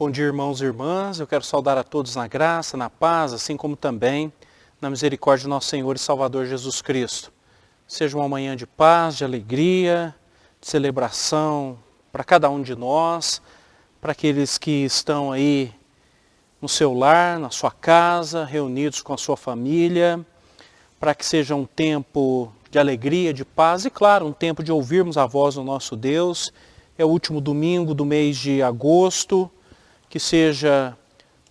Bom dia, irmãos e irmãs. Eu quero saudar a todos na graça, na paz, assim como também na misericórdia do nosso Senhor e Salvador Jesus Cristo. Seja uma manhã de paz, de alegria, de celebração para cada um de nós, para aqueles que estão aí no seu lar, na sua casa, reunidos com a sua família, para que seja um tempo de alegria, de paz e, claro, um tempo de ouvirmos a voz do nosso Deus. É o último domingo do mês de agosto. Que seja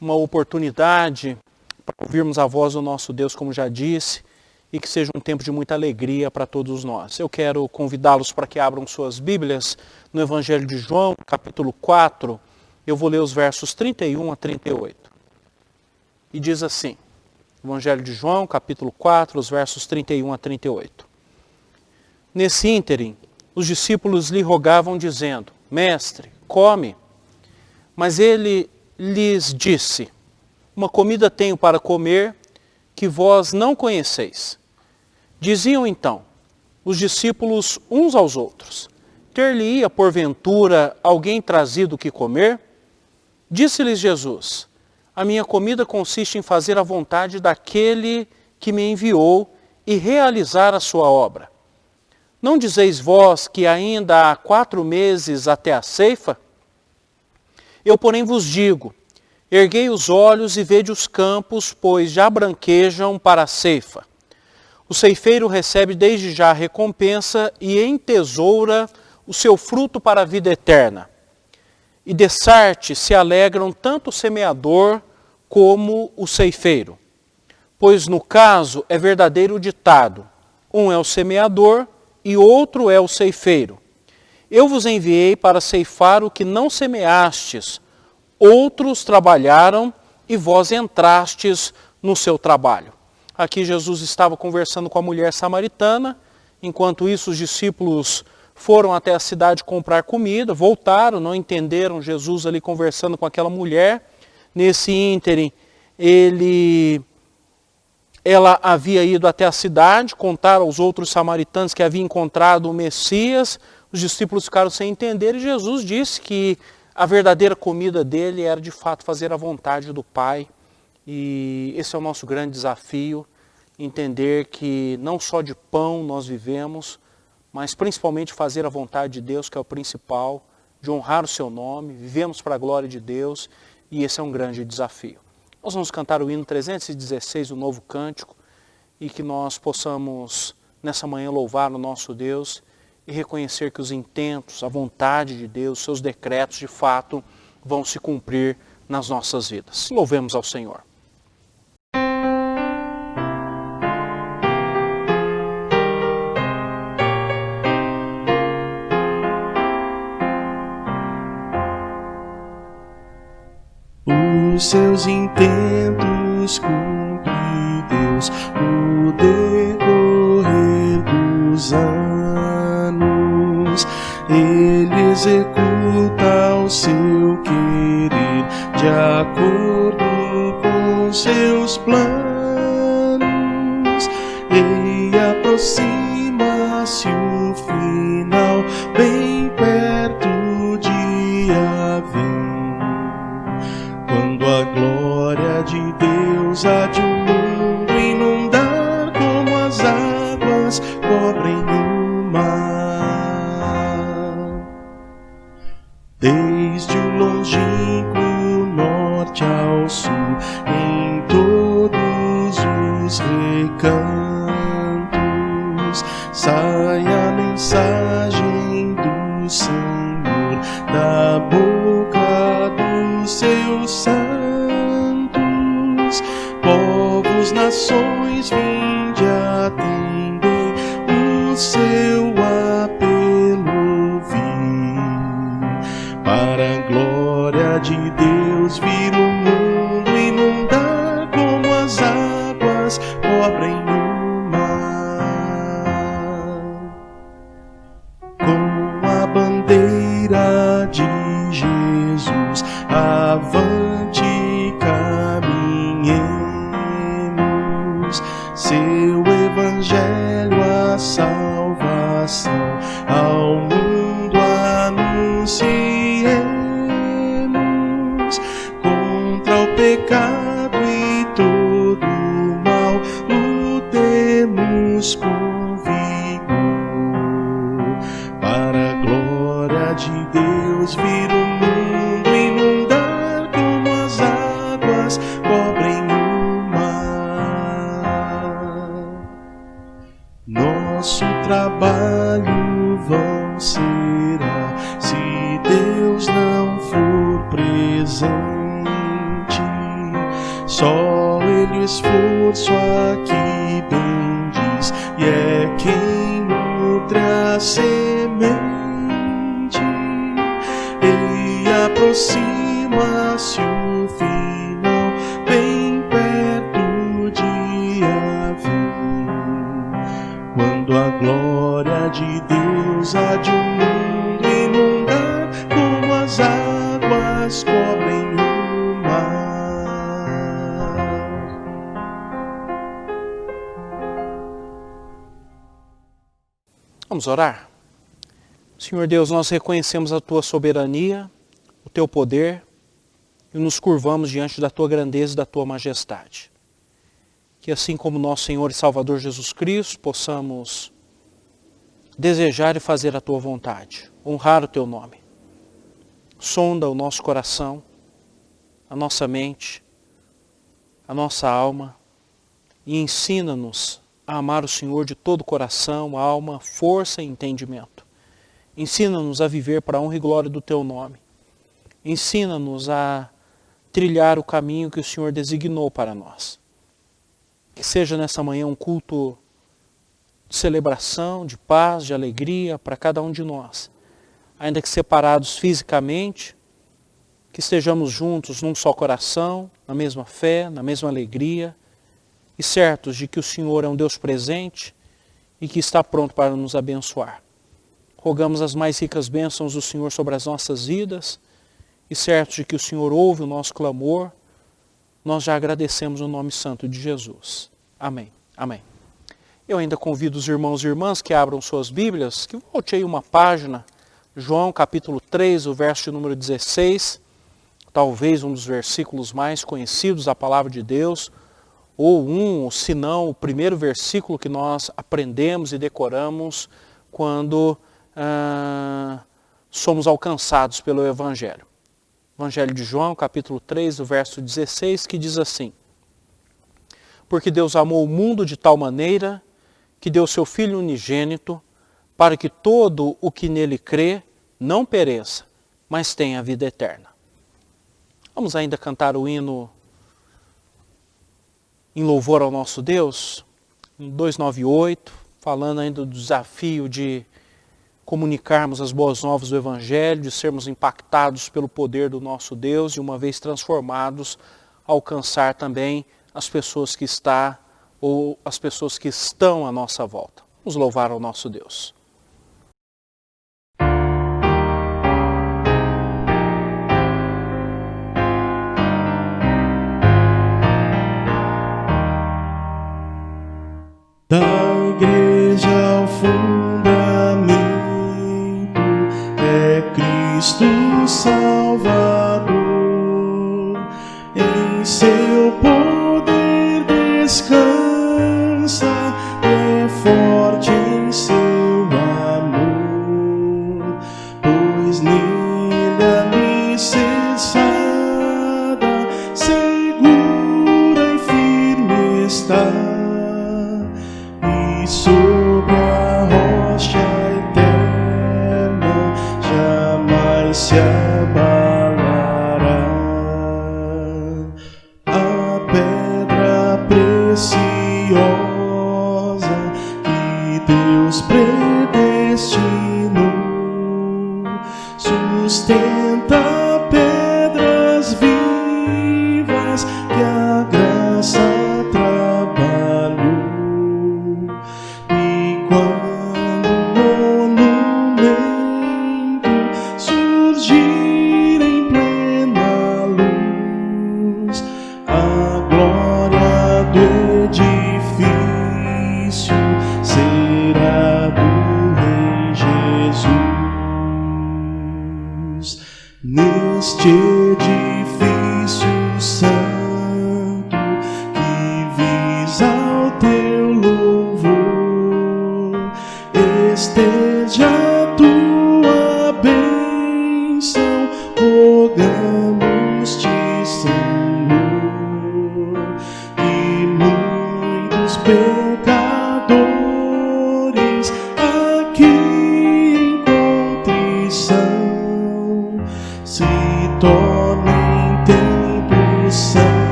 uma oportunidade para ouvirmos a voz do nosso Deus, como já disse, e que seja um tempo de muita alegria para todos nós. Eu quero convidá-los para que abram suas Bíblias no Evangelho de João, capítulo 4. Eu vou ler os versos 31 a 38. E diz assim, Evangelho de João, capítulo 4, os versos 31 a 38. Nesse ínterim, os discípulos lhe rogavam, dizendo, Mestre, come. Mas ele lhes disse, uma comida tenho para comer que vós não conheceis. Diziam então os discípulos uns aos outros, ter-lhe-ia porventura alguém trazido o que comer? Disse-lhes Jesus, a minha comida consiste em fazer a vontade daquele que me enviou e realizar a sua obra. Não dizeis vós que ainda há 4 meses até a ceifa? Eu, porém, vos digo, erguei os olhos e vede os campos, pois já branquejam para a ceifa. O ceifeiro recebe desde já a recompensa e entesoura o seu fruto para a vida eterna. E de sarte se alegram tanto o semeador como o ceifeiro. Pois no caso é verdadeiro o ditado, um é o semeador e outro é o ceifeiro. Eu vos enviei para ceifar o que não semeastes, outros trabalharam e vós entrastes no seu trabalho. Aqui Jesus estava conversando com a mulher samaritana, enquanto isso os discípulos foram até a cidade comprar comida, voltaram, não entenderam Jesus ali conversando com aquela mulher. Nesse ínterim, ela havia ido até a cidade, contar aos outros samaritanos que havia encontrado o Messias. Os discípulos ficaram sem entender e Jesus disse que a verdadeira comida dele era de fato fazer a vontade do Pai. E esse é o nosso grande desafio, entender que não só de pão nós vivemos, mas principalmente fazer a vontade de Deus, que é o principal, de honrar o seu nome, vivemos para a glória de Deus e esse é um grande desafio. Nós vamos cantar o hino 316, o novo cântico, e que nós possamos nessa manhã louvar o nosso Deus e reconhecer que os intentos, a vontade de Deus, seus decretos, de fato, vão se cumprir nas nossas vidas. Louvemos ao Senhor. Os seus intentos cumpre Deus no decorrer dos anos. Ele executa o seu querer de acordo com seus planos. E aproxima-se o final, bem perto o dia vem. Quando a glória de Deus há de um mundo inundar como as águas cobrem o mar. Desde o longínquo norte ao sul, em todos os recantos, sai a mensagem do Senhor da boca dos seus santos. Povos, nações, vinde atender o seu apelo ouvir. Para a glória de Deus vir o mundo inundar como as águas cobrem o mar. Com a bandeira de Jesus, avante caminhemos, seu evangelho a salvação ao mundo anunciemos. esforço aqui bendiz, e é quem nutre a semente, e aproxima-se o final, bem perto de vir, quando a glória de Deus há de o mundo inundar, como as águas cobrem o mar. Vamos orar? Senhor Deus, nós reconhecemos a Tua soberania, o Teu poder, e nos curvamos diante da Tua grandeza e da Tua majestade. Que assim como nosso Senhor e Salvador Jesus Cristo, possamos desejar e fazer a Tua vontade, honrar o Teu nome. Sonda o nosso coração, a nossa mente, a nossa alma, e ensina-nos a amar o Senhor de todo o coração, alma, força e entendimento. Ensina-nos a viver para a honra e glória do Teu nome. Ensina-nos a trilhar o caminho que o Senhor designou para nós. Que seja nessa manhã um culto de celebração, de paz, de alegria para cada um de nós. Ainda que separados fisicamente, que estejamos juntos num só coração, na mesma fé, na mesma alegria, e certos de que o Senhor é um Deus presente e que está pronto para nos abençoar. Rogamos as mais ricas bênçãos do Senhor sobre as nossas vidas, e certos de que o Senhor ouve o nosso clamor, nós já agradecemos o nome santo de Jesus. Amém. Amém. Eu ainda convido os irmãos e irmãs que abram suas Bíblias, que volte aí uma página, João capítulo 3, o verso de número 16, talvez um dos versículos mais conhecidos da palavra de Deus, ou se não, o primeiro versículo que nós aprendemos e decoramos quando somos alcançados pelo Evangelho. Evangelho de João, capítulo 3, o verso 16, que diz assim: Porque Deus amou o mundo de tal maneira que deu seu Filho unigênito, para que todo o que nele crê não pereça, mas tenha vida eterna. Vamos ainda cantar o hino em louvor ao nosso Deus, em 298, falando ainda do desafio de comunicarmos as boas novas do Evangelho, de sermos impactados pelo poder do nosso Deus e, uma vez transformados, alcançar também as pessoas que estão à nossa volta. Vamos louvar ao nosso Deus. Da igreja ao fundamento é Cristo Salvador, em seu poder descansa, é forte em seu amor, pois nele alicerçada, segura e firme está. Sobre a rocha eterna jamais se abalará. A pedra preciosa que Deus predestinou sustenta pedras vivas que a graça trabalhou. Será do Rei Jesus.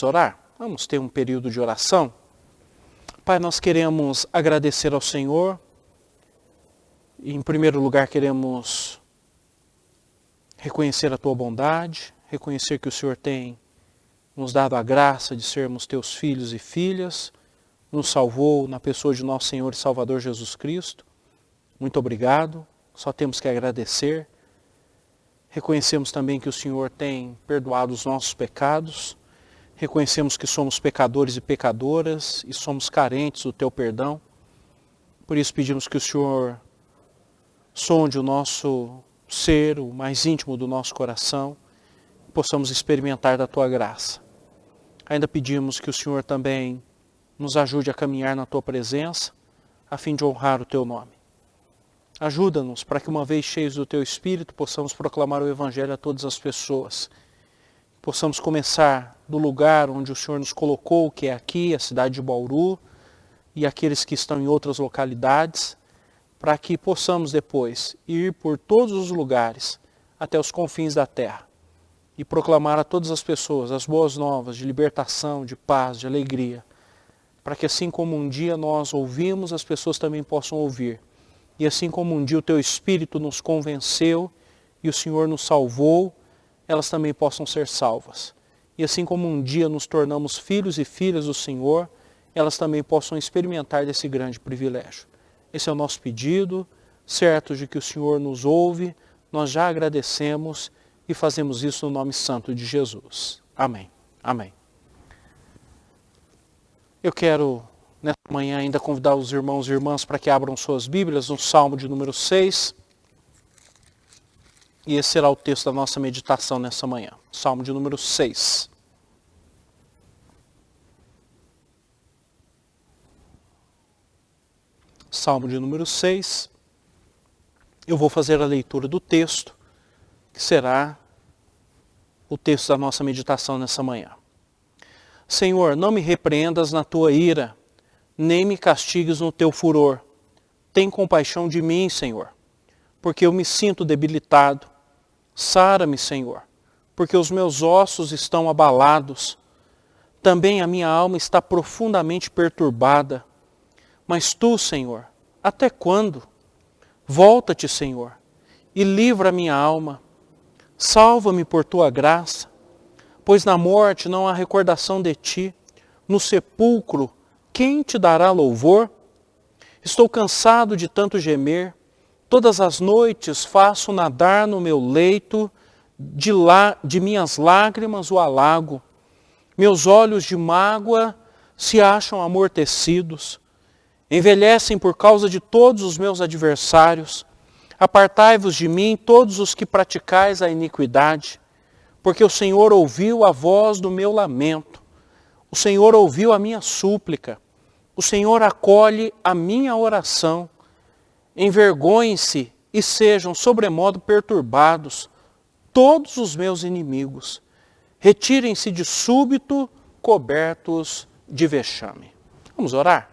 Vamos orar? Vamos ter um período de oração? Pai, nós queremos agradecer ao Senhor. E, em primeiro lugar, queremos reconhecer a Tua bondade, reconhecer que o Senhor tem nos dado a graça de sermos Teus filhos e filhas, nos salvou na pessoa de nosso Senhor e Salvador Jesus Cristo. Muito obrigado, só temos que agradecer. Reconhecemos também que o Senhor tem perdoado os nossos pecados. Reconhecemos que somos pecadores e pecadoras e somos carentes do Teu perdão. Por isso pedimos que o Senhor sonde o nosso ser, o mais íntimo do nosso coração, e possamos experimentar da Tua graça. Ainda pedimos que o Senhor também nos ajude a caminhar na Tua presença, a fim de honrar o Teu nome. Ajuda-nos para que, uma vez cheios do Teu Espírito, possamos proclamar o Evangelho a todas as pessoas. Possamos começar do lugar onde o Senhor nos colocou, que é aqui, a cidade de Bauru, e aqueles que estão em outras localidades, para que possamos depois ir por todos os lugares, até os confins da terra, e proclamar a todas as pessoas as boas novas de libertação, de paz, de alegria, para que assim como um dia nós ouvimos, as pessoas também possam ouvir. E assim como um dia o Teu Espírito nos convenceu e o Senhor nos salvou, elas também possam ser salvas. E assim como um dia nos tornamos filhos e filhas do Senhor, elas também possam experimentar desse grande privilégio. Esse é o nosso pedido, certos de que o Senhor nos ouve, nós já agradecemos e fazemos isso no nome santo de Jesus. Amém. Amém. Eu quero, nesta manhã, ainda convidar os irmãos e irmãs para que abram suas Bíblias no Salmo de número 6. E esse será o texto da nossa meditação nessa manhã. Salmo de número 6. Salmo de número 6. Eu vou fazer a leitura do texto, que será o texto da nossa meditação nessa manhã. Senhor, não me repreendas na Tua ira, nem me castigues no Teu furor. Tem compaixão de mim, Senhor, porque eu me sinto debilitado. Sara-me, Senhor, porque os meus ossos estão abalados. Também a minha alma está profundamente perturbada. Mas Tu, Senhor, até quando? Volta-te, Senhor, e livra a minha alma. Salva-me por Tua graça, pois na morte não há recordação de Ti. No sepulcro, quem Te dará louvor? Estou cansado de tanto gemer. Todas as noites faço nadar no meu leito, de minhas lágrimas o alago. Meus olhos de mágoa se acham amortecidos. Envelhecem por causa de todos os meus adversários. Apartai-vos de mim, todos os que praticais a iniquidade, porque o Senhor ouviu a voz do meu lamento. O Senhor ouviu a minha súplica. O Senhor acolhe a minha oração. Envergonhem-se e sejam sobremodo perturbados todos os meus inimigos. Retirem-se de súbito, cobertos de vexame. Vamos orar?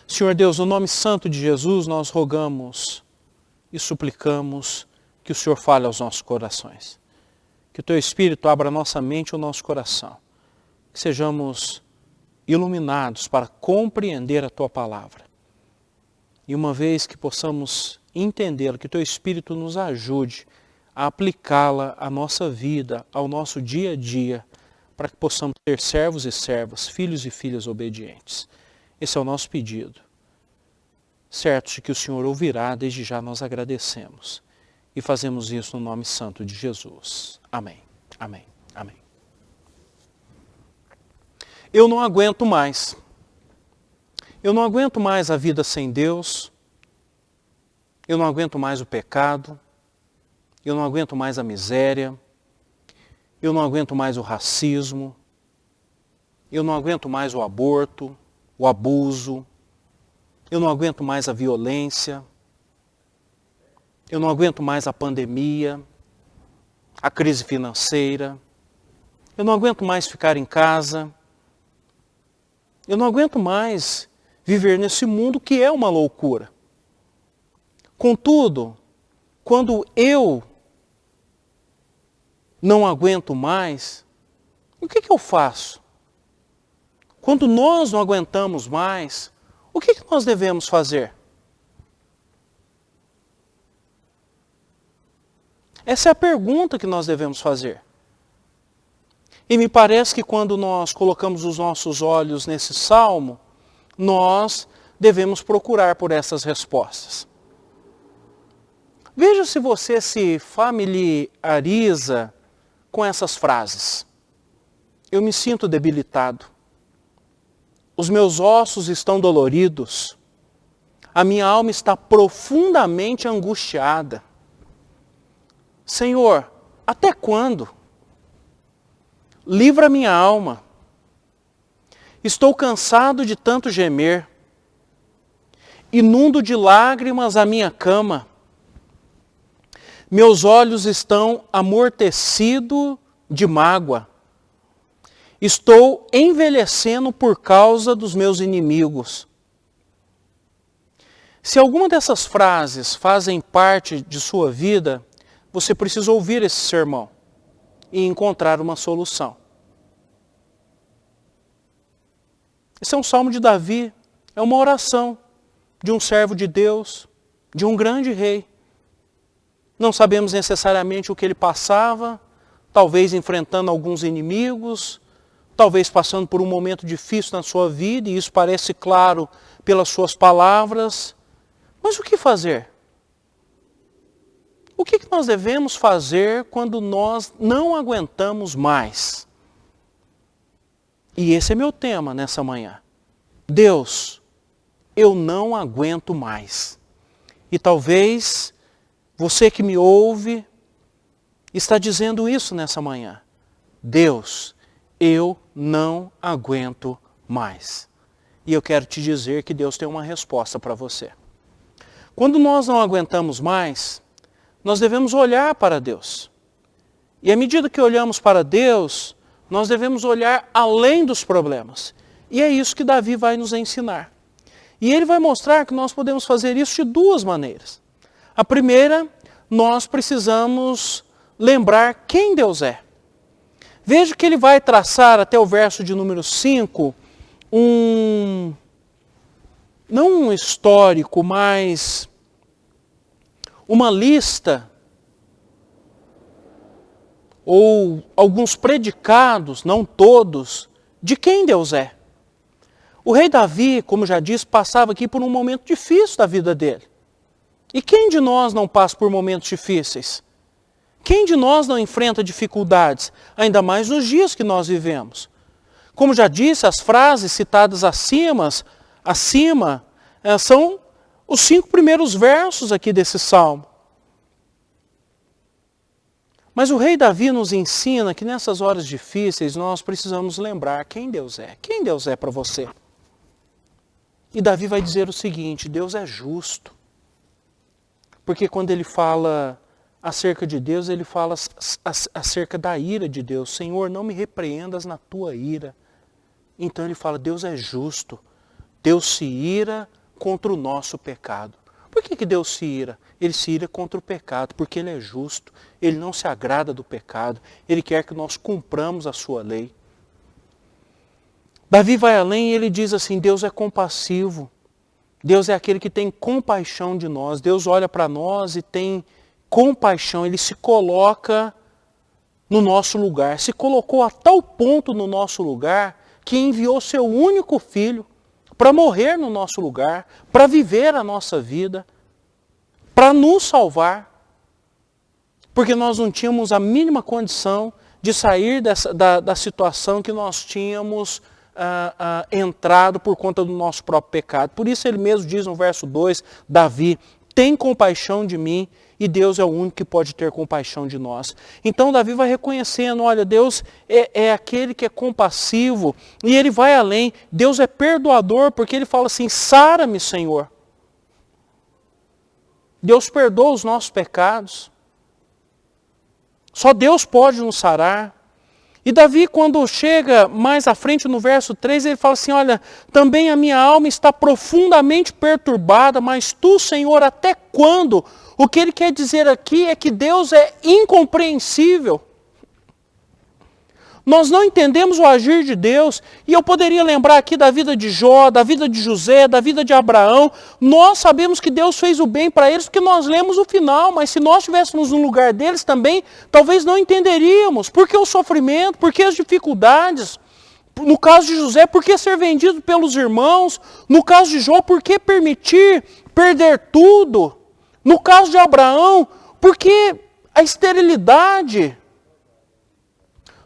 Senhor Deus, no nome santo de Jesus, nós rogamos e suplicamos que o Senhor fale aos nossos corações. Que o Teu Espírito abra a nossa mente e o nosso coração. Que sejamos iluminados para compreender a Tua palavra. E uma vez que possamos entendê-la, que o Teu Espírito nos ajude a aplicá-la à nossa vida, ao nosso dia a dia, para que possamos ser servos e servas, filhos e filhas obedientes. Esse é o nosso pedido. Certo de que o Senhor ouvirá, desde já nós agradecemos. E fazemos isso no nome santo de Jesus. Amém. Amém. Amém. Eu não aguento mais. Eu não aguento mais a vida sem Deus. Eu não aguento mais o pecado. Eu não aguento mais a miséria. Eu não aguento mais o racismo. Eu não aguento mais o aborto, o abuso. Eu não aguento mais a violência. Eu não aguento mais a pandemia, a crise financeira. Eu não aguento mais ficar em casa. Eu não aguento mais viver nesse mundo que é uma loucura. Contudo, quando eu não aguento mais, O que eu faço? Quando nós não aguentamos mais, o que nós devemos fazer? Essa é a pergunta que nós devemos fazer. E me parece que quando nós colocamos os nossos olhos nesse salmo, nós devemos procurar por essas respostas. Veja se você se familiariza com essas frases. Eu me sinto debilitado. Os meus ossos estão doloridos. A minha alma está profundamente angustiada. Senhor, até quando? Livra minha alma. Estou cansado de tanto gemer. Inundo de lágrimas a minha cama. Meus olhos estão amortecidos de mágoa. Estou envelhecendo por causa dos meus inimigos. Se alguma dessas frases fazem parte de sua vida, você precisa ouvir esse sermão e encontrar uma solução. Esse é um salmo de Davi, é uma oração de um servo de Deus, de um grande rei. Não sabemos necessariamente o que ele passava, talvez enfrentando alguns inimigos, talvez passando por um momento difícil na sua vida, e isso parece claro pelas suas palavras. Mas o que fazer? O que nós devemos fazer quando nós não aguentamos mais? E esse é meu tema nessa manhã. Deus, eu não aguento mais. E talvez você que me ouve está dizendo isso nessa manhã. Deus, eu não aguento mais. E eu quero te dizer que Deus tem uma resposta para você. Quando nós não aguentamos mais, nós devemos olhar para Deus. E à medida que olhamos para Deus, nós devemos olhar além dos problemas. E é isso que Davi vai nos ensinar. E ele vai mostrar que nós podemos fazer isso de duas maneiras. A primeira, nós precisamos lembrar quem Deus é. Veja que ele vai traçar até o verso de número 5, não um histórico, mas uma lista, ou alguns predicados, não todos, de quem Deus é. O rei Davi, como já disse, passava aqui por um momento difícil da vida dele. E quem de nós não passa por momentos difíceis? Quem de nós não enfrenta dificuldades, ainda mais nos dias que nós vivemos? Como já disse, as frases citadas acima são os 5 primeiros versos aqui desse salmo. Mas o rei Davi nos ensina que nessas horas difíceis nós precisamos lembrar quem Deus é. Quem Deus é para você? E Davi vai dizer o seguinte: Deus é justo. Porque quando ele fala acerca de Deus, ele fala acerca da ira de Deus. Senhor, não me repreendas na tua ira. Então ele fala, Deus é justo. Deus se ira contra o nosso pecado. Por que Deus se ira? Ele se ira contra o pecado, porque Ele é justo. Ele não se agrada do pecado. Ele quer que nós cumpramos a sua lei. Davi vai além e ele diz assim, Deus é compassivo. Deus é aquele que tem compaixão de nós. Deus olha para nós e tem compaixão. Ele se coloca no nosso lugar. Se colocou a tal ponto no nosso lugar que enviou seu único filho para morrer no nosso lugar, para viver a nossa vida, para nos salvar. Porque nós não tínhamos a mínima condição de sair da situação que nós tínhamos entrado por conta do nosso próprio pecado. Por isso ele mesmo diz no verso 2, Davi, tem compaixão de mim, e Deus é o único que pode ter compaixão de nós. Então Davi vai reconhecendo, olha, Deus é aquele que é compassivo, e ele vai além, Deus é perdoador, porque ele fala assim, sara-me, Senhor. Deus perdoa os nossos pecados. Só Deus pode nos sarar. E Davi, quando chega mais à frente no verso 3, ele fala assim, olha, também a minha alma está profundamente perturbada, mas tu, Senhor, até quando? O que ele quer dizer aqui é que Deus é incompreensível. Nós não entendemos o agir de Deus. E eu poderia lembrar aqui da vida de Jó, da vida de José, da vida de Abraão. Nós sabemos que Deus fez o bem para eles porque nós lemos o final. Mas se nós estivéssemos no lugar deles também, talvez não entenderíamos. Por que o sofrimento? Por que as dificuldades? No caso de José, por que ser vendido pelos irmãos? No caso de Jó, por que permitir perder tudo? No caso de Abraão, por que a esterilidade?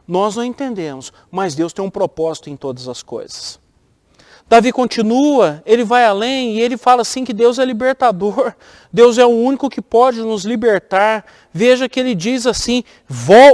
Nós não entendemos, mas Deus tem um propósito em todas as coisas. Davi continua, ele vai além e ele fala assim que Deus é libertador. Deus é o único que pode nos libertar. Veja que ele diz assim,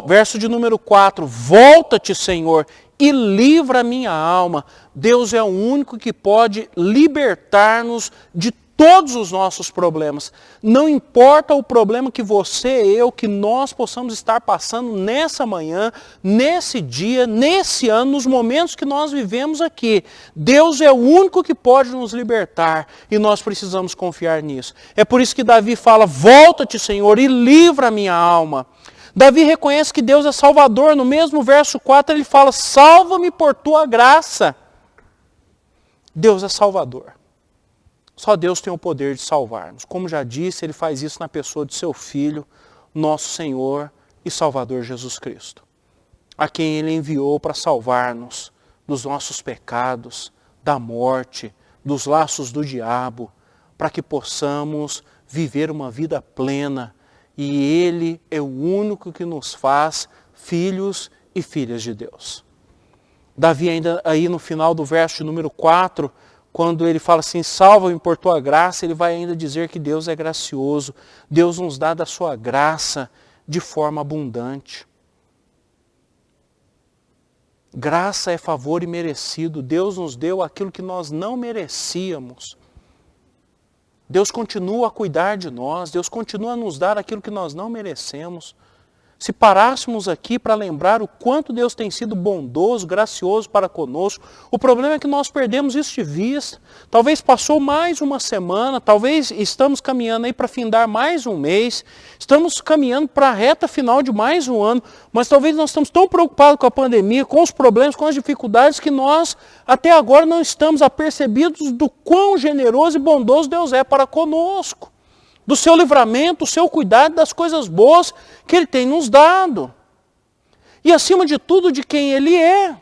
verso de número 4, volta-te, Senhor, e livra a minha alma. Deus é o único que pode libertar-nos de todos os nossos problemas. Não importa o problema que você e eu, que nós possamos estar passando nessa manhã, nesse dia, nesse ano, nos momentos que nós vivemos aqui. Deus é o único que pode nos libertar e nós precisamos confiar nisso. É por isso que Davi fala, volta-te, Senhor, e livra a minha alma. Davi reconhece que Deus é Salvador. No mesmo verso 4 ele fala, salva-me por tua graça. Deus é Salvador. Só Deus tem o poder de salvar-nos. Como já disse, Ele faz isso na pessoa de seu Filho, nosso Senhor e Salvador Jesus Cristo, a quem Ele enviou para salvar-nos dos nossos pecados, da morte, dos laços do diabo, para que possamos viver uma vida plena. E Ele é o único que nos faz filhos e filhas de Deus. Davi ainda aí no final do verso de número 4, quando ele fala assim, salva-me por tua graça, ele vai ainda dizer que Deus é gracioso. Deus nos dá da sua graça de forma abundante. Graça é favor imerecido. Deus nos deu aquilo que nós não merecíamos. Deus continua a cuidar de nós. Deus continua a nos dar aquilo que nós não merecemos. Se parássemos aqui para lembrar o quanto Deus tem sido bondoso, gracioso para conosco, o problema é que nós perdemos isso de vista. Talvez passou mais uma semana, talvez estamos caminhando aí para findar mais um mês, estamos caminhando para a reta final de mais um ano, mas talvez nós estamos tão preocupados com a pandemia, com os problemas, com as dificuldades, que nós até agora não estamos apercebidos do quão generoso e bondoso Deus é para conosco. Do seu livramento, do seu cuidado, das coisas boas que Ele tem nos dado. E acima de tudo, de quem Ele é.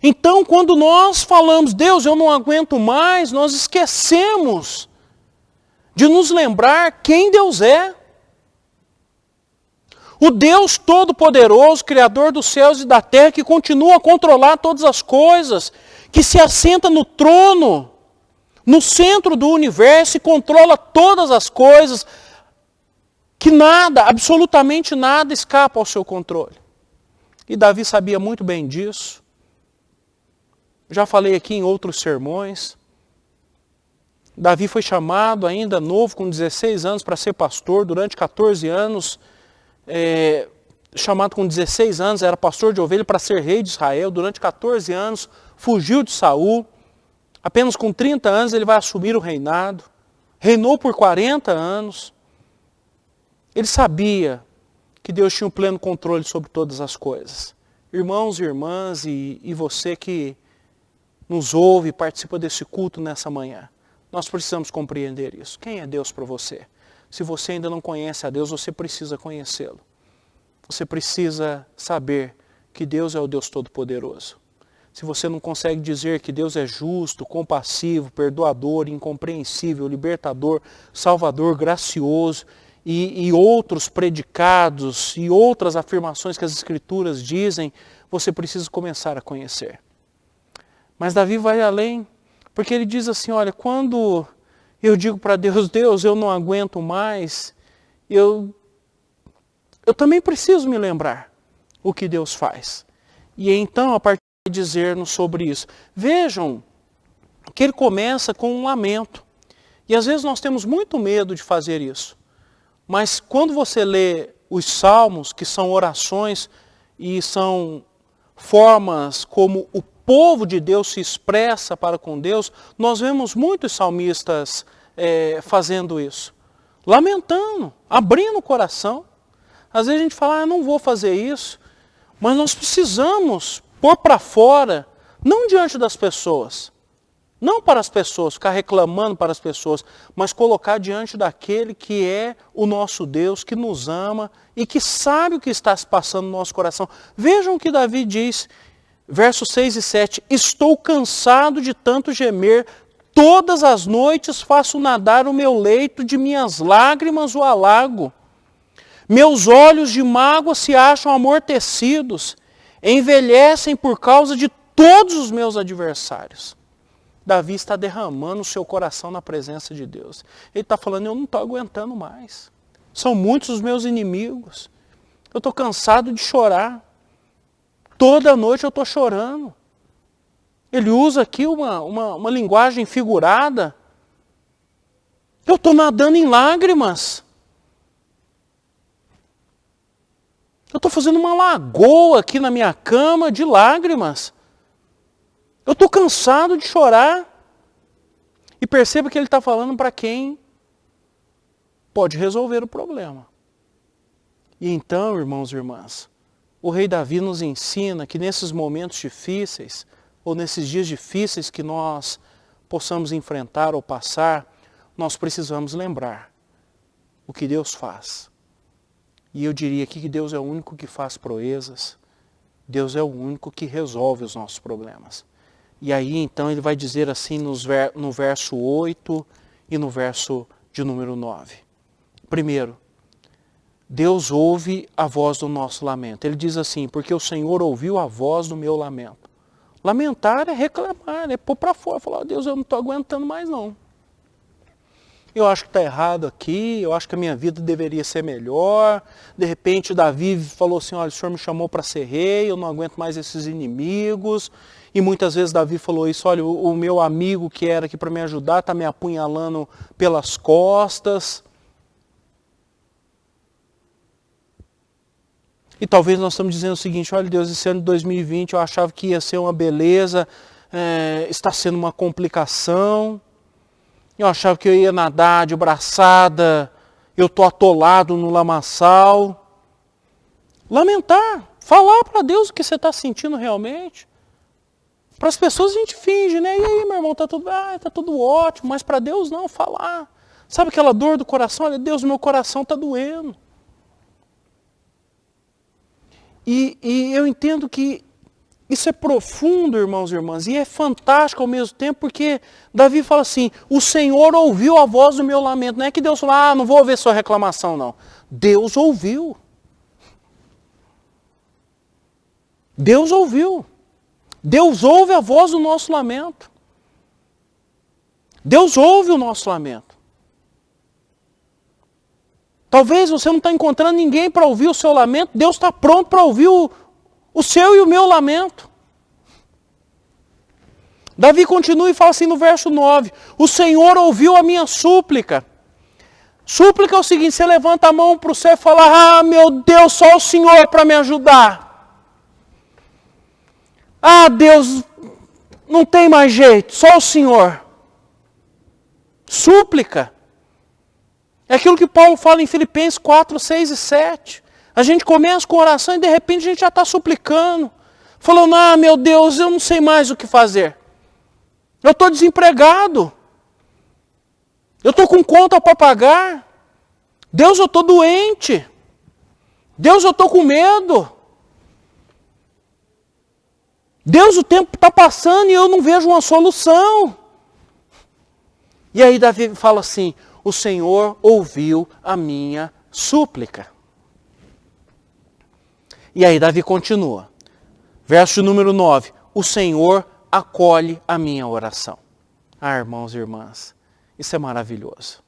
Então, quando nós falamos, Deus, eu não aguento mais, nós esquecemos de nos lembrar quem Deus é. O Deus Todo-Poderoso, Criador dos céus e da terra, que continua a controlar todas as coisas, que se assenta no trono, no centro do universo e controla todas as coisas, que nada, absolutamente nada escapa ao seu controle. E Davi sabia muito bem disso. Já falei aqui em outros sermões. Davi foi chamado ainda novo, com 16 anos, para ser pastor. Durante 14 anos, chamado com 16 anos, era pastor de ovelha para ser rei de Israel. Durante 14 anos, fugiu de Saul. Apenas com 30 anos ele vai assumir o reinado. Reinou por 40 anos. Ele sabia que Deus tinha um pleno controle sobre todas as coisas. Irmãos e irmãs, e você que nos ouve e participa desse culto nessa manhã, nós precisamos compreender isso. Quem é Deus para você? Se você ainda não conhece a Deus, você precisa conhecê-lo. Você precisa saber que Deus é o Deus Todo-Poderoso. Se você não consegue dizer que Deus é justo, compassivo, perdoador, incompreensível, libertador, salvador, gracioso e outros predicados e outras afirmações que as Escrituras dizem, você precisa começar a conhecer. Mas Davi vai além, porque ele diz assim, olha, quando eu digo para Deus, Deus, eu não aguento mais, eu também preciso me lembrar o que Deus faz. E então, a partir de dizer-nos sobre isso, vejam que ele começa com um lamento. E às vezes nós temos muito medo de fazer isso. Mas quando você lê os salmos, que são orações e são formas como o povo de Deus se expressa para com Deus, nós vemos muitos salmistas fazendo isso. Lamentando, abrindo o coração. Às vezes a gente fala, não vou fazer isso, mas nós precisamos pôr para fora, não diante das pessoas, não para as pessoas, ficar reclamando para as pessoas, mas colocar diante daquele que é o nosso Deus, que nos ama e que sabe o que está se passando no nosso coração. Vejam o que Davi diz, versos 6 e 7. Estou cansado de tanto gemer, todas as noites faço nadar o meu leito, de minhas lágrimas o alago. Meus olhos de mágoa se acham amortecidos, envelhecem por causa de todos os meus adversários. Davi está derramando o seu coração na presença de Deus. Ele está falando, eu não estou aguentando mais. São muitos os meus inimigos. Eu estou cansado de chorar. Toda noite eu estou chorando. Ele usa aqui uma linguagem figurada. Eu estou nadando em lágrimas. Eu estou fazendo uma lagoa aqui na minha cama de lágrimas. Eu estou cansado de chorar. E perceba que ele está falando para quem pode resolver o problema. E então, irmãos e irmãs, o rei Davi nos ensina que nesses momentos difíceis, ou nesses dias difíceis que nós possamos enfrentar ou passar, nós precisamos lembrar o que Deus faz. E eu diria aqui que Deus é o único que faz proezas. Deus é o único que resolve os nossos problemas. E aí então ele vai dizer assim no verso 8 e no verso de número 9. Primeiro, Deus ouve a voz do nosso lamento. Ele diz assim, porque o Senhor ouviu a voz do meu lamento. Lamentar é reclamar, é pôr para fora, falar, Deus, eu não estou aguentando mais não. Eu acho que está errado aqui, eu acho que a minha vida deveria ser melhor. De repente Davi falou assim, olha, o Senhor me chamou para ser rei, eu não aguento mais esses inimigos. E muitas vezes Davi falou isso, olha, o meu amigo que era aqui para me ajudar está me apunhalando pelas costas. E talvez nós estamos dizendo o seguinte, olha Deus, esse ano de 2020 eu achava que ia ser uma beleza, está sendo uma complicação. Eu achava que eu ia nadar de braçada, eu estou atolado no lamaçal. Lamentar, falar para Deus o que você está sentindo realmente. Para as pessoas a gente finge, né? E aí, meu irmão, tá tudo ótimo, mas para Deus não, falar. Sabe aquela dor do coração? Olha, Deus, meu coração está doendo. E eu entendo que isso é profundo, irmãos e irmãs, e é fantástico ao mesmo tempo, porque Davi fala assim, o Senhor ouviu a voz do meu lamento. Não é que Deus falou, não vou ouvir sua reclamação, não. Deus ouviu. Deus ouviu. Deus ouve a voz do nosso lamento. Deus ouve o nosso lamento. Talvez você não está encontrando ninguém para ouvir o seu lamento. Deus está pronto para ouvir o seu e o meu lamento. Davi continua e fala assim no verso 9. O Senhor ouviu a minha súplica. Súplica é o seguinte, você levanta a mão para o céu e fala, meu Deus, só o Senhor para me ajudar. Deus, não tem mais jeito, só o Senhor. Súplica. É aquilo que Paulo fala em Filipenses 4, 6 e 7. A gente começa com oração e de repente a gente já está suplicando. Falando, meu Deus, eu não sei mais o que fazer. Eu estou desempregado. Eu estou com conta para pagar. Deus, eu estou doente. Deus, eu estou com medo. Deus, o tempo está passando e eu não vejo uma solução. E aí Davi fala assim, o Senhor ouviu a minha súplica. E aí Davi continua. Verso número 9. O Senhor acolhe a minha oração. Irmãos e irmãs, isso é maravilhoso.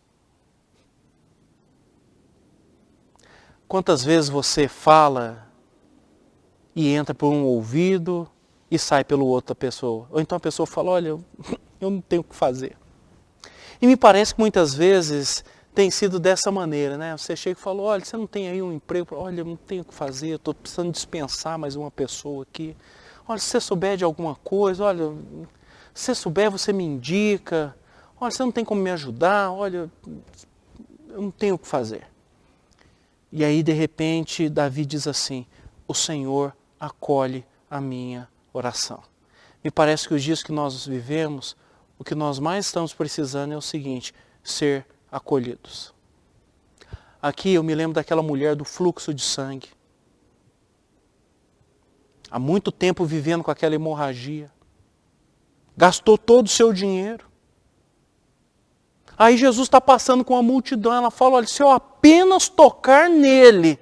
Quantas vezes você fala e entra por um ouvido e sai pelo outra pessoa? Ou então a pessoa fala, olha, eu não tenho o que fazer. E me parece que muitas vezes tem sido dessa maneira, né? Você chega e fala, olha, você não tem aí um emprego? Olha, eu não tenho o que fazer, eu estou precisando dispensar mais uma pessoa aqui. Olha, se você souber de alguma coisa, olha, se você souber, você me indica. Olha, você não tem como me ajudar, olha, eu não tenho o que fazer. E aí, de repente, Davi diz assim, o Senhor acolhe a minha oração. Me parece que os dias que nós vivemos, o que nós mais estamos precisando é o seguinte, ser acolhidos. Aqui eu me lembro daquela mulher do fluxo de sangue. Há muito tempo vivendo com aquela hemorragia. Gastou todo o seu dinheiro. Aí Jesus está passando com a multidão, ela fala, olha, se eu apenas tocar nele,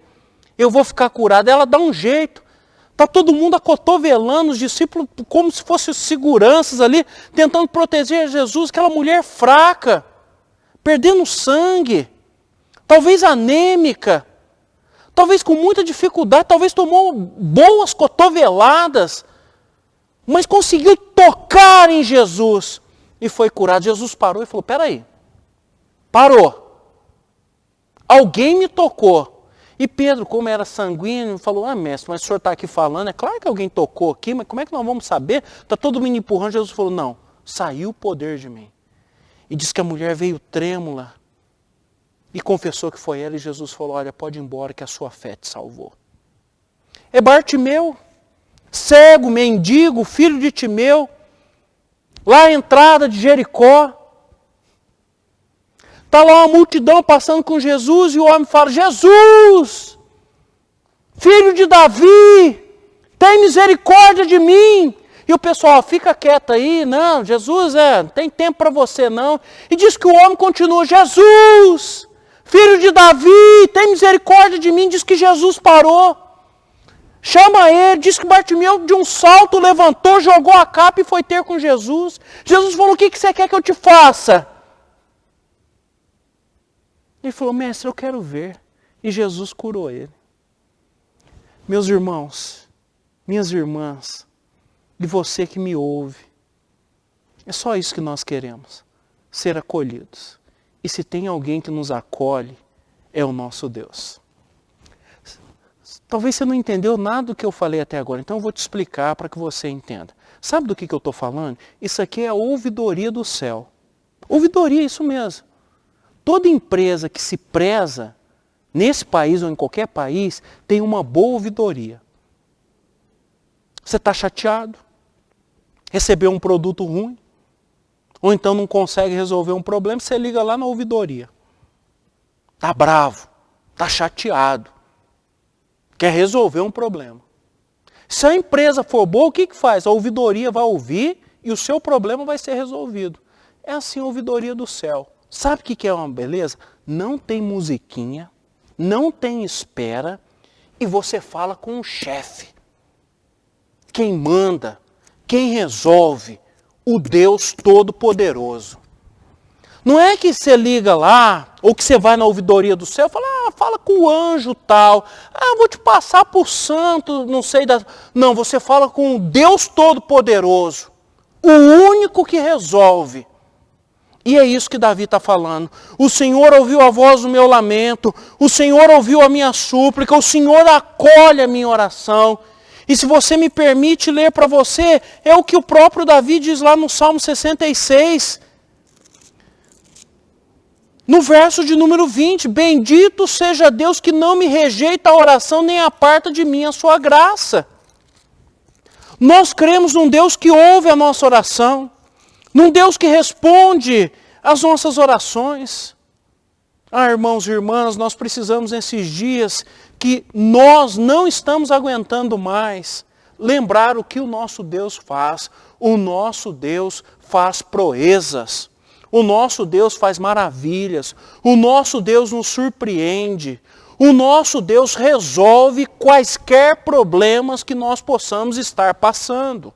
eu vou ficar curada. Ela dá um jeito. Está todo mundo acotovelando, os discípulos como se fossem seguranças ali, tentando proteger Jesus, aquela mulher fraca, perdendo sangue, talvez anêmica, talvez com muita dificuldade, talvez tomou boas cotoveladas, mas conseguiu tocar em Jesus e foi curado. Jesus parou e falou, peraí, parou, alguém me tocou. E Pedro, como era sanguíneo, falou, mestre, mas o senhor está aqui falando, é claro que alguém tocou aqui, mas como é que nós vamos saber? Está todo mundo empurrando. Jesus falou, não, saiu o poder de mim. E diz que a mulher veio trêmula e confessou que foi ela, e Jesus falou, olha, pode ir embora que a sua fé te salvou. É Bartimeu, cego, mendigo, filho de Timeu, lá à entrada de Jericó. Está lá uma multidão passando com Jesus e o homem fala, Jesus, filho de Davi, tem misericórdia de mim. E o pessoal, fica quieto aí, não, Jesus, não tem tempo para você não. E diz que o homem continua, Jesus, filho de Davi, tem misericórdia de mim. Diz que Jesus parou, chama ele, diz que Bartimeu de um salto levantou, jogou a capa e foi ter com Jesus. Jesus falou, o que você quer que eu te faça? Ele falou, mestre, eu quero ver. E Jesus curou ele. Meus irmãos, minhas irmãs, e você que me ouve, é só isso que nós queremos, ser acolhidos. E se tem alguém que nos acolhe, é o nosso Deus. Talvez você não entendeu nada do que eu falei até agora, então eu vou te explicar para que você entenda. Sabe do que eu estou falando? Isso aqui é a ouvidoria do céu. Ouvidoria, isso mesmo. Toda empresa que se preza, nesse país ou em qualquer país, tem uma boa ouvidoria. Você está chateado? Recebeu um produto ruim? Ou então não consegue resolver um problema, você liga lá na ouvidoria. Está bravo, está chateado, quer resolver um problema. Se a empresa for boa, o que faz? A ouvidoria vai ouvir e o seu problema vai ser resolvido. É assim a ouvidoria do céu. Sabe o que é uma beleza? Não tem musiquinha, não tem espera, e você fala com o chefe. Quem manda, quem resolve, o Deus Todo-Poderoso. Não é que você liga lá, ou que você vai na ouvidoria do céu e fala, fala com o anjo tal, vou te passar por santo, não sei da... Não, você fala com o Deus Todo-Poderoso, o único que resolve. E é isso que Davi está falando. O Senhor ouviu a voz do meu lamento, o Senhor ouviu a minha súplica, o Senhor acolhe a minha oração. E se você me permite ler para você, é o que o próprio Davi diz lá no Salmo 66. No verso de número 20, bendito seja Deus que não me rejeita a oração, nem aparta de mim a sua graça. Nós cremos num Deus que ouve a nossa oração, num Deus que responde às nossas orações. Irmãos e irmãs, nós precisamos nesses dias que nós não estamos aguentando mais lembrar o que o nosso Deus faz. O nosso Deus faz proezas. O nosso Deus faz maravilhas. O nosso Deus nos surpreende. O nosso Deus resolve quaisquer problemas que nós possamos estar passando.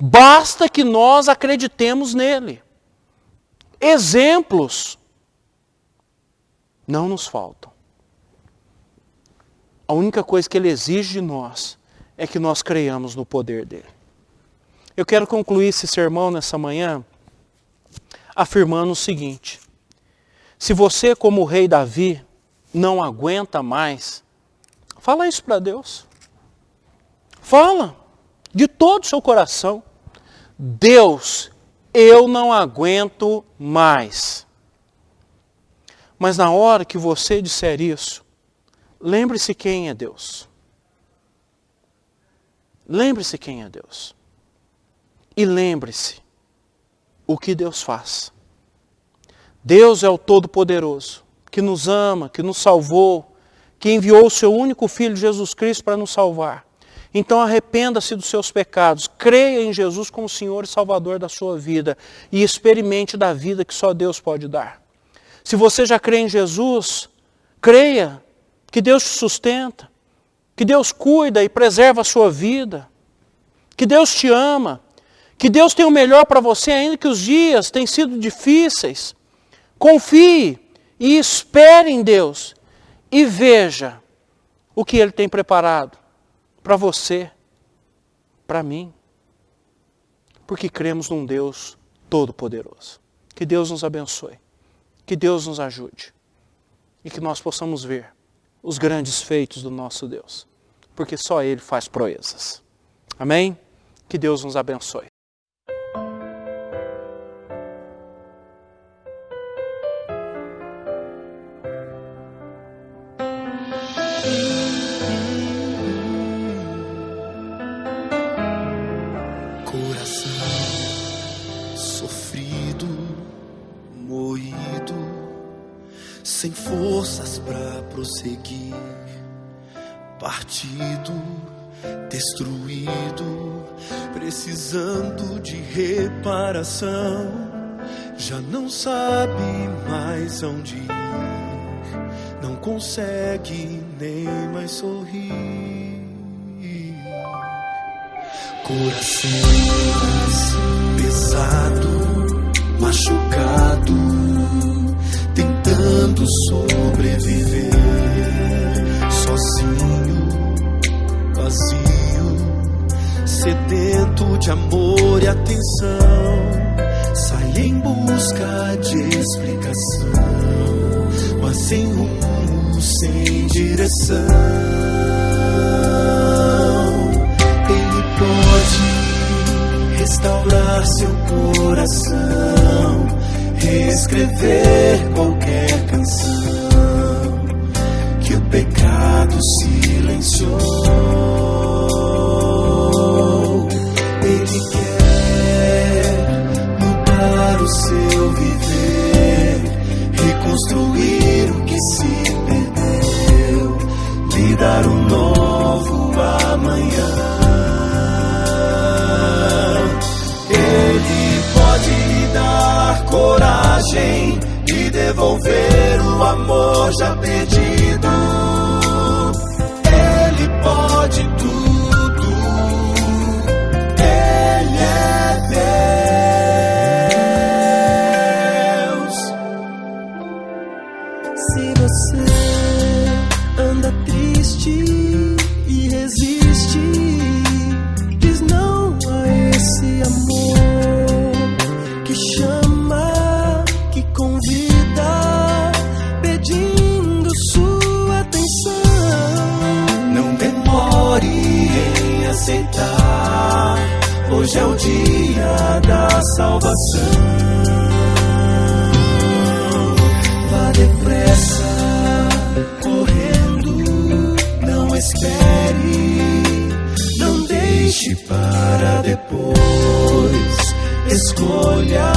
Basta que nós acreditemos nele. Exemplos não nos faltam. A única coisa que ele exige de nós é que nós creiamos no poder dele. Eu quero concluir esse sermão nessa manhã afirmando o seguinte: se você, como o rei Davi, não aguenta mais, fala isso para Deus. Fala de todo o seu coração. Deus, eu não aguento mais. Mas na hora que você disser isso, lembre-se quem é Deus. Lembre-se quem é Deus. E lembre-se o que Deus faz. Deus é o Todo-Poderoso, que nos ama, que nos salvou, que enviou o seu único Filho, Jesus Cristo, para nos salvar. Então arrependa-se dos seus pecados, creia em Jesus como Senhor e Salvador da sua vida e experimente da vida que só Deus pode dar. Se você já crê em Jesus, creia que Deus te sustenta, que Deus cuida e preserva a sua vida, que Deus te ama, que Deus tem o melhor para você, ainda que os dias tenham sido difíceis. Confie e espere em Deus e veja o que Ele tem preparado para você, para mim, porque cremos num Deus Todo-Poderoso. Que Deus nos abençoe, que Deus nos ajude e que nós possamos ver os grandes feitos do nosso Deus, porque só Ele faz proezas. Amém? Que Deus nos abençoe. Sem forças pra prosseguir, partido, destruído, precisando de reparação, já não sabe mais aonde ir, não consegue nem mais sorrir. Coração pesado, machucado, tentando sobreviver, sozinho, vazio, sedento de amor e atenção, sai em busca de explicação, mas sem rumo, sem direção. Ele pode restaurar seu coração, reescrever qualquer canção que o pecado silenciou. Ele quer mudar o seu viver, reconstruir o que se perdeu, lhe dar um novo amanhã. Ele pode lhe dar coragem de devolver o amor já perdido. Ele pode tudo, Ele é Deus. Se você anda triste e resiste, diz não a esse amor que chama, que convida, pedindo sua atenção. Não demore em aceitar, hoje é o dia da salvação. Vá depressa, correndo, não espere, não deixe para depois. Escolha,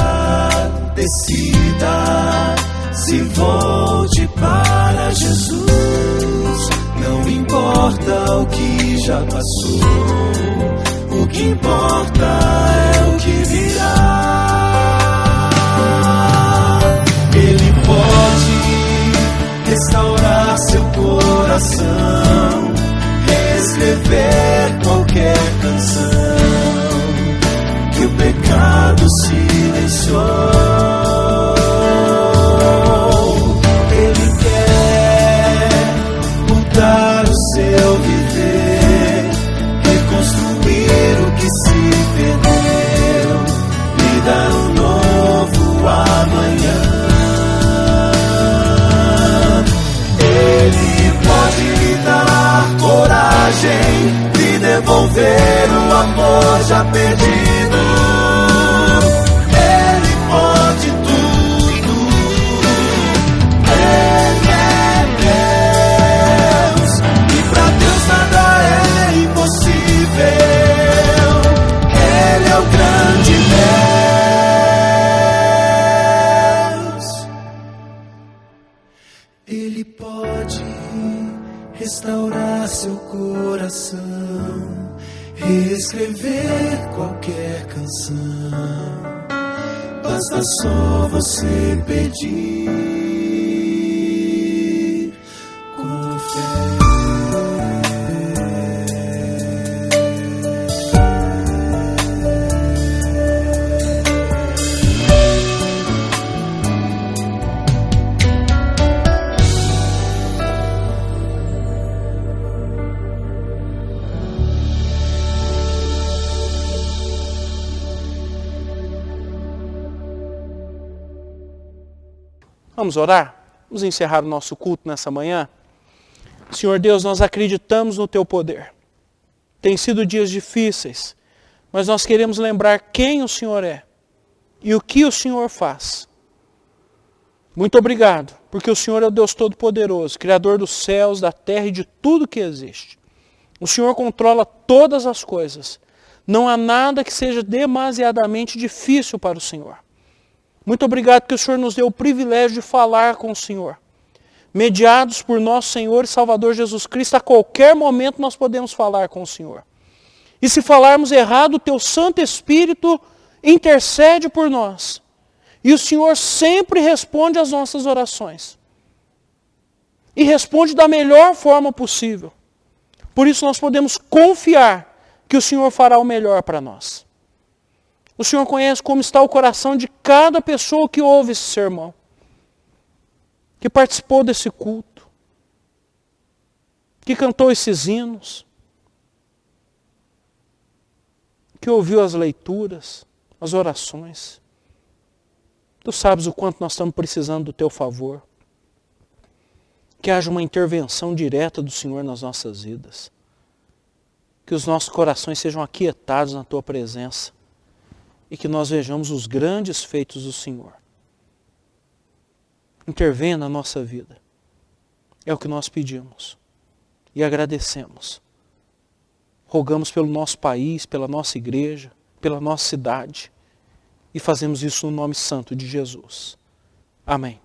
decida, se volte para Jesus. Não importa o que já passou, o que importa é o que virá. Ele pode restaurar seu coração, reescrever qualquer canção que o pecado silenciou. Ele quer mudar o seu viver, reconstruir o que se perdeu, lhe dar um novo amanhã. Ele pode lhe dar coragem de devolver o amor já perdido. Ele é Deus. escrever qualquer canção. Basta só você pedir com fé. Vamos orar? Vamos encerrar o nosso culto nessa manhã? Senhor Deus, nós acreditamos no Teu poder. Tem sido dias difíceis, mas nós queremos lembrar quem o Senhor é e o que o Senhor faz. Muito obrigado, porque o Senhor é o Deus Todo-Poderoso, Criador dos céus, da terra e de tudo que existe. O Senhor controla todas as coisas. Não há nada que seja demasiadamente difícil para o Senhor. Muito obrigado que o Senhor nos deu o privilégio de falar com o Senhor. Mediados por nosso Senhor e Salvador Jesus Cristo, a qualquer momento nós podemos falar com o Senhor. E se falarmos errado, o Teu Santo Espírito intercede por nós. E o Senhor sempre responde às nossas orações. E responde da melhor forma possível. Por isso nós podemos confiar que o Senhor fará o melhor para nós. O Senhor conhece como está o coração de cada pessoa que ouve esse sermão, que participou desse culto, que cantou esses hinos, que ouviu as leituras, as orações. Tu sabes o quanto nós estamos precisando do Teu favor. Que haja uma intervenção direta do Senhor nas nossas vidas. Que os nossos corações sejam aquietados na Tua presença. E que nós vejamos os grandes feitos do Senhor. Intervenha na nossa vida. É o que nós pedimos. E agradecemos. Rogamos pelo nosso país, pela nossa igreja, pela nossa cidade. E fazemos isso no nome santo de Jesus. Amém.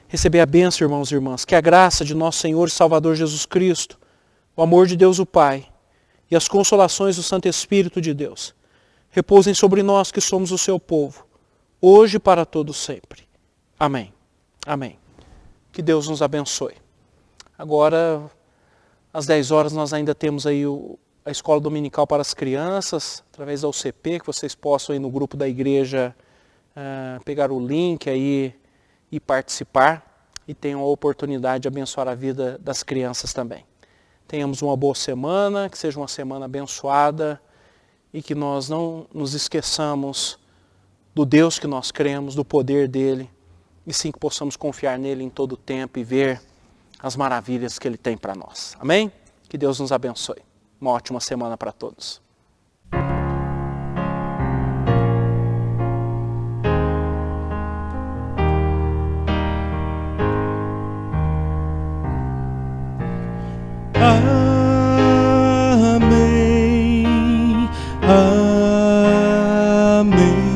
Receber a bênção, irmãos e irmãs. Que a graça de nosso Senhor e Salvador Jesus Cristo, o amor de Deus o Pai e as consolações do Santo Espírito de Deus repousem sobre nós que somos o seu povo, hoje e para todo sempre. Amém. Amém. Que Deus nos abençoe. Agora, às 10 horas, nós ainda temos aí a escola dominical para as crianças, através da UCP, que vocês possam aí no grupo da igreja pegar o link aí e participar, e tenham a oportunidade de abençoar a vida das crianças também. Tenhamos uma boa semana, que seja uma semana abençoada, e que nós não nos esqueçamos do Deus que nós cremos, do poder dele, e sim que possamos confiar nele em todo o tempo e ver as maravilhas que ele tem para nós. Amém? Que Deus nos abençoe. Uma ótima semana para todos. Amém. Amém.